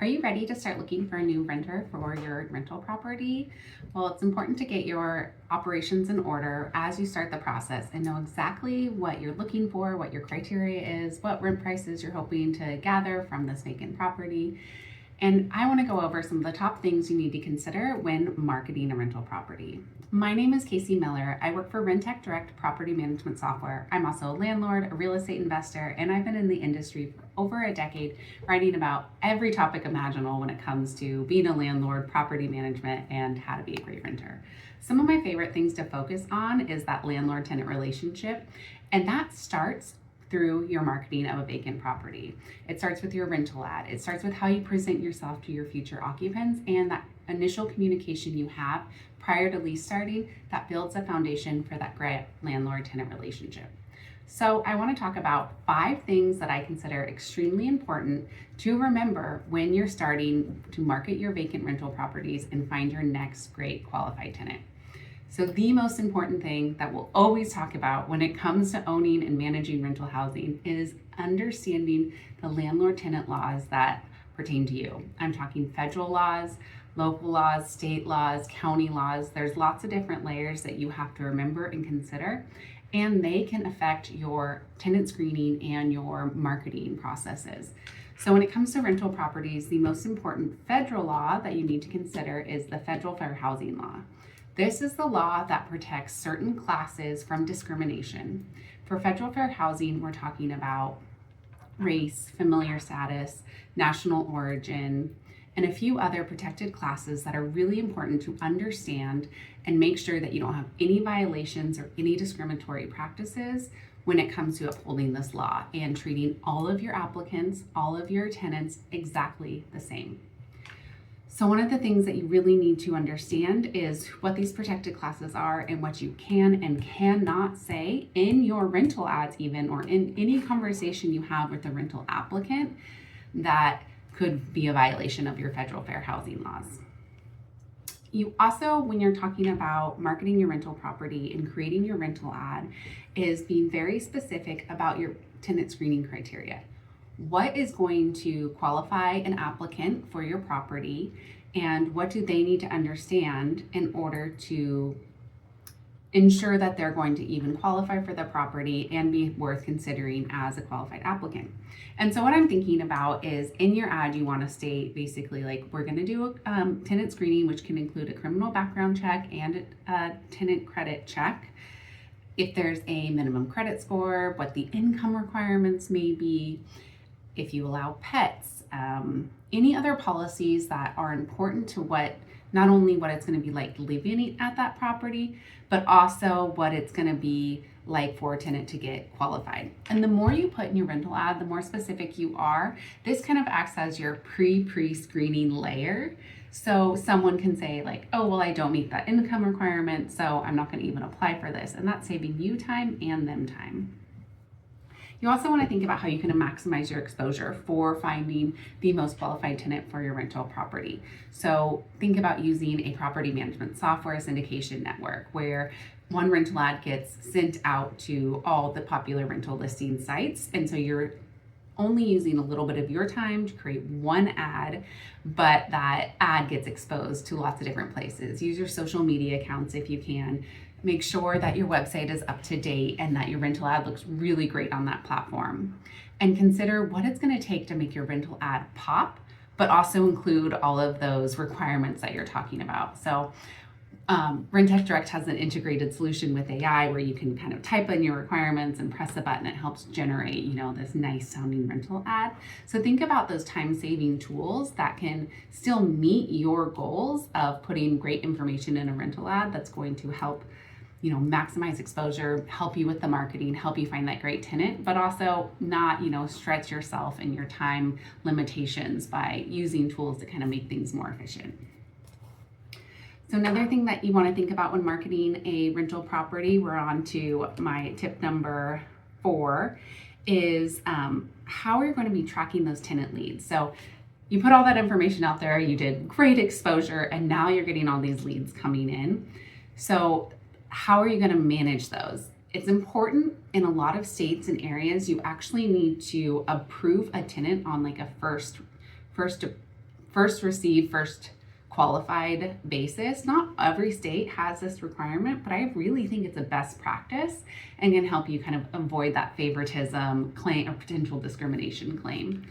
Are you ready to start looking for a new renter for your rental property? Well, it's important to get your operations in order as you start the process and know exactly what you're looking for, what your criteria is, what rent prices you're hoping to gather from this vacant property. And I want to go over some of the top things you need to consider when marketing a rental property. My name is Casey Miller. I work for Rentec Direct property management software. I'm also a landlord, a real estate investor, and I've been in the industry for over a decade, writing about every topic imaginable when it comes to being a landlord, property management, and how to be a great renter. Some of my favorite things to focus on is that landlord-tenant relationship, and that starts through your marketing of a vacant property. It starts with your rental ad. It starts with how you present yourself to your future occupants and that initial communication you have prior to lease starting that builds a foundation for that great landlord-tenant relationship. So I want to talk about 5 things that I consider extremely important to remember when you're starting to market your vacant rental properties and find your next great qualified tenant. So the most important thing that we'll always talk about when it comes to owning and managing rental housing is understanding the landlord-tenant laws that pertain to you. I'm talking federal laws, local laws, state laws, county laws. There's lots of different layers that you have to remember and consider, and they can affect your tenant screening and your marketing processes. So when it comes to rental properties, the most important federal law that you need to consider is the Federal Fair Housing Law. This is the law that protects certain classes from discrimination. For federal fair housing, we're talking about race, familiar status, national origin, and a few other protected classes that are really important to understand and make sure that you don't have any violations or any discriminatory practices when it comes to upholding this law and treating all of your applicants, all of your tenants exactly the same. So one of the things that you really need to understand is what these protected classes are and what you can and cannot say in your rental ads even, or in any conversation you have with the rental applicant that could be a violation of your federal fair housing laws. You also, when you're talking about marketing your rental property and creating your rental ad, is being very specific about your tenant screening criteria. What is going to qualify an applicant for your property, and what do they need to understand in order to ensure that they're going to even qualify for the property and be worth considering as a qualified applicant. And so what I'm thinking about is in your ad, you want to state basically like, we're going to do a tenant screening, which can include a criminal background check and a tenant credit check. If there's a minimum credit score, what the income requirements may be, if you allow pets, any other policies that are important to what, not only what it's going to be like living at that property, but also what it's going to be like for a tenant to get qualified. And the more you put in your rental ad, the more specific you are. This kind of acts as your pre-screening layer. So someone can say like, oh, well, I don't meet that income requirement, so I'm not going to even apply for this. And that's saving you time and them time. You also want to think about how you can maximize your exposure for finding the most qualified tenant for your rental property. So think about using a property management software syndication network where one rental ad gets sent out to all the popular rental listing sites. And so you're only using a little bit of your time to create one ad, but that ad gets exposed to lots of different places. Use your social media accounts if you can. Make sure that your website is up to date and that your rental ad looks really great on that platform. And consider what it's going to take to make your rental ad pop, but also include all of those requirements that you're talking about. So Rentec Direct has an integrated solution with AI where you can kind of type in your requirements and press a button. It helps generate, this nice sounding rental ad. So think about those time-saving tools that can still meet your goals of putting great information in a rental ad that's going to help maximize exposure, help you with the marketing, help you find that great tenant, but also not, stretch yourself and your time limitations by using tools to kind of make things more efficient. So another thing that you want to think about when marketing a rental property, we're on to my tip number 4, is how are you going to be tracking those tenant leads? So you put all that information out there, you did great exposure, and now you're getting all these leads coming in. So how are you going to manage those? It's important in a lot of states and areas, you actually need to approve a tenant on like a first first receive, first qualified basis. Not every state has this requirement, but I really think it's a best practice and can help you kind of avoid that favoritism claim or potential discrimination claim.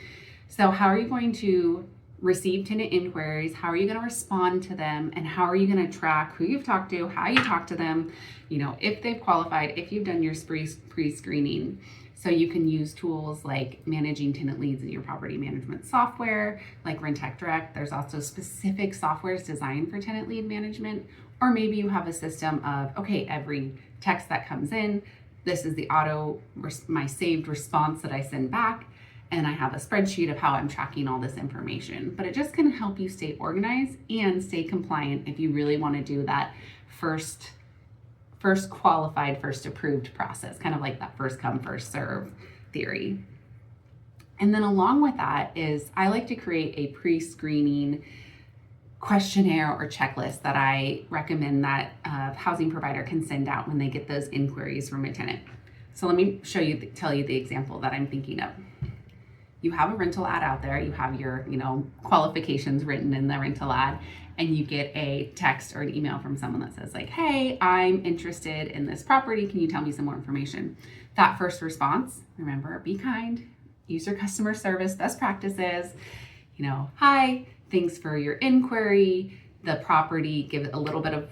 So how are you going to receive tenant inquiries? How are you going to respond to them? And how are you going to track who you've talked to, how you talk to them, if they've qualified, if you've done your pre-screening. So you can use tools like managing tenant leads in your property management software, like Rentec Direct. There's also specific softwares designed for tenant lead management. Or maybe you have a system of, okay, every text that comes in, this is my saved response that I send back. And I have a spreadsheet of how I'm tracking all this information. But it just can help you stay organized and stay compliant if you really want to do that first qualified, first approved process, kind of like that first come, first serve theory. And then along with that is I like to create a pre-screening questionnaire or checklist that I recommend that a housing provider can send out when they get those inquiries from a tenant. So let me tell you the example that I'm thinking of. You have a rental ad out there, you have your, qualifications written in the rental ad, and you get a text or an email from someone that says like, hey, I'm interested in this property. Can you tell me some more information? That first response, remember, be kind, use your customer service best practices, hi, thanks for your inquiry. The property, give a little bit of,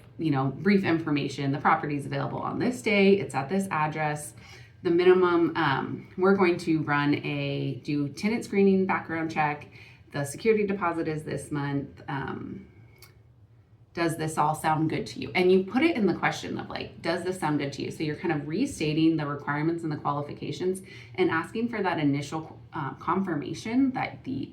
brief information. The property is available on this day. It's at this address. The minimum, we're going to do tenant screening background check. The security deposit is this month. Does this all sound good to you? And you put it in the question of like, does this sound good to you? So you're kind of restating the requirements and the qualifications and asking for that initial confirmation that the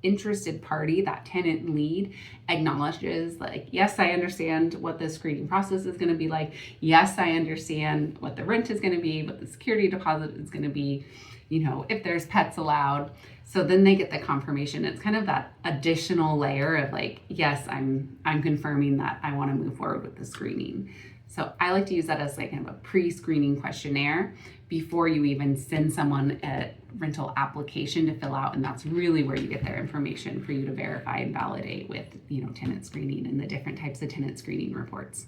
interested party, that tenant lead, acknowledges like, yes, I understand what the screening process is going to be like. Yes, I understand what the rent is going to be, what the security deposit is going to be, if there's pets allowed. So then they get the confirmation. It's kind of that additional layer of like, yes, I'm confirming that I want to move forward with the screening. So I like to use that as like kind of a pre-screening questionnaire before you even send someone a rental application to fill out. And that's really where you get their information for you to verify and validate with, tenant screening and the different types of tenant screening reports.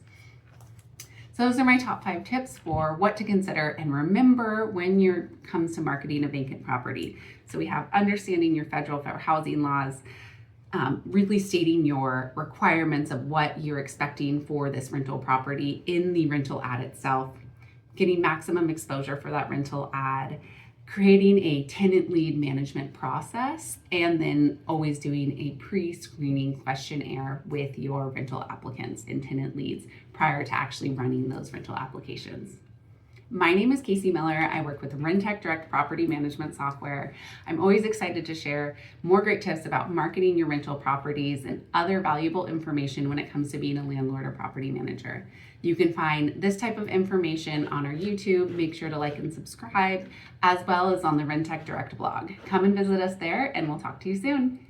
So those are my top 5 tips for what to consider and remember when it comes to marketing a vacant property. So we have understanding your federal fair housing laws, really stating your requirements of what you're expecting for this rental property in the rental ad itself, getting maximum exposure for that rental ad, creating a tenant lead management process, and then always doing a pre-screening questionnaire with your rental applicants and tenant leads prior to actually running those rental applications. My name is Casey Miller. I work with Rentec Direct property management software. I'm always excited to share more great tips about marketing your rental properties and other valuable information when it comes to being a landlord or property manager. You can find this type of information on our YouTube. Make sure to like and subscribe, as well as on the Rentec Direct blog. Come and visit us there, and we'll talk to you soon.